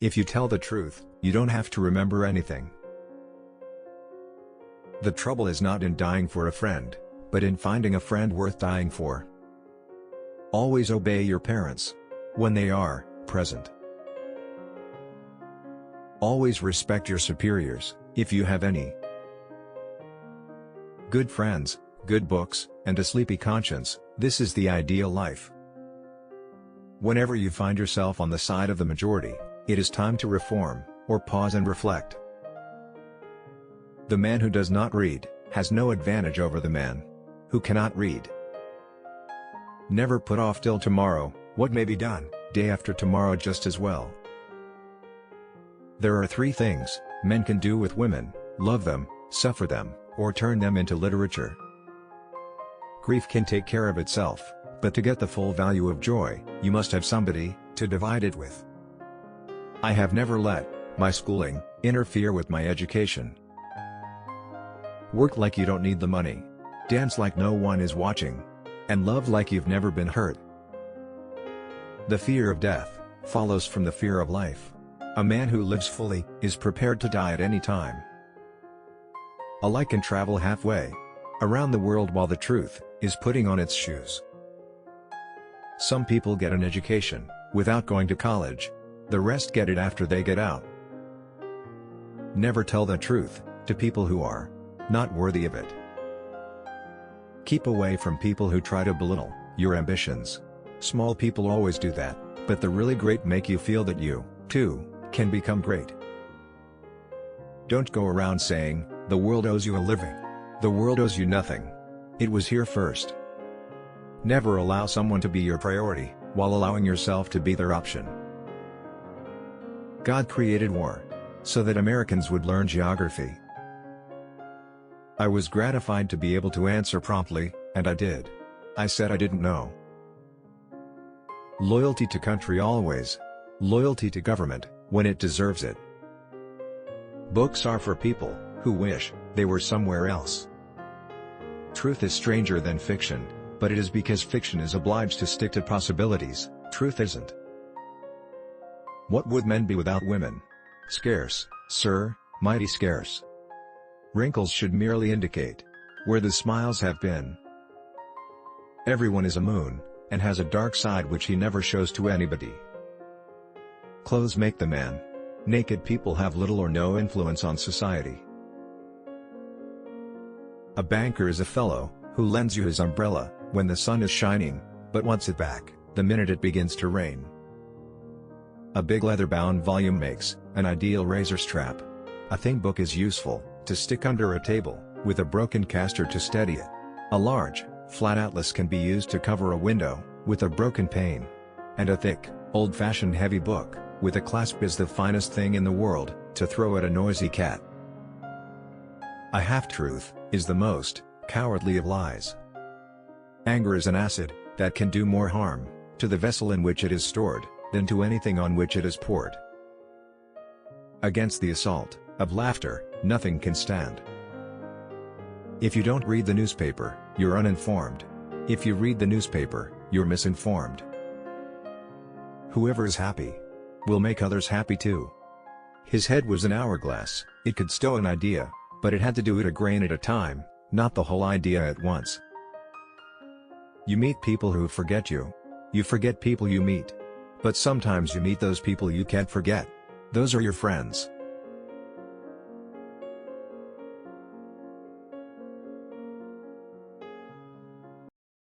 If you tell the truth, you don't have to remember anything. The trouble is not in dying for a friend, but in finding a friend worth dying for. Always obey your parents when they are present. Always respect your superiors, if you have any. Good friends, good books, and a sleepy conscience, this is the ideal life. Whenever you find yourself on the side of the majority, it is time to reform, or pause and reflect. The man who does not read, has no advantage over the man who cannot read. Never put off till tomorrow what may be done day after tomorrow just as well. There are 3 things men can do with women: love them, suffer them, or turn them into literature. Grief can take care of itself, but to get the full value of joy, you must have somebody to divide it with. I have never let my schooling interfere with my education. Work like you don't need the money. Dance like no one is watching. And love like you've never been hurt. The fear of death follows from the fear of life. A man who lives fully is prepared to die at any time. A light can travel halfway around the world while the truth is putting on its shoes. Some people get an education without going to college. The rest get it after they get out. Never tell the truth to people who are not worthy of it. Keep away from people who try to belittle your ambitions. Small people always do that, but the really great make you feel that you, too, can become great. Don't go around saying, "The world owes you a living." The world owes you nothing. It was here first. Never allow someone to be your priority, while allowing yourself to be their option. God created war so that Americans would learn geography. I was gratified to be able to answer promptly, and I did. I said I didn't know. Loyalty to country always. Loyalty to government, when it deserves it. Books are for people who wish they were somewhere else. Truth is stranger than fiction, but it is because fiction is obliged to stick to possibilities, truth isn't. What would men be without women? Scarce, sir, mighty scarce. Wrinkles should merely indicate where the smiles have been. Everyone is a moon, and has a dark side which he never shows to anybody. Clothes make the man. Naked people have little or no influence on society. A banker is a fellow who lends you his umbrella when the sun is shining, but wants it back the minute it begins to rain. A big leather-bound volume makes an ideal razor strap. A thin book is useful to stick under a table, with a broken caster to steady it. A large, flat atlas can be used to cover a window, with a broken pane. And a thick, old-fashioned heavy book, with a clasp is the finest thing in the world, to throw at a noisy cat. A half-truth is the most cowardly of lies. Anger is an acid that can do more harm to the vessel in which it is stored than to anything on which it is poured. Against the assault of laughter, nothing can stand. If you don't read the newspaper, you're uninformed. If you read the newspaper, you're misinformed. Whoever is happy will make others happy too. His head was an hourglass. It could stow an idea, but it had to do it a grain at a time, not the whole idea at once. You meet people who forget you. You forget people you meet. But sometimes you meet those people you can't forget. Those are your friends.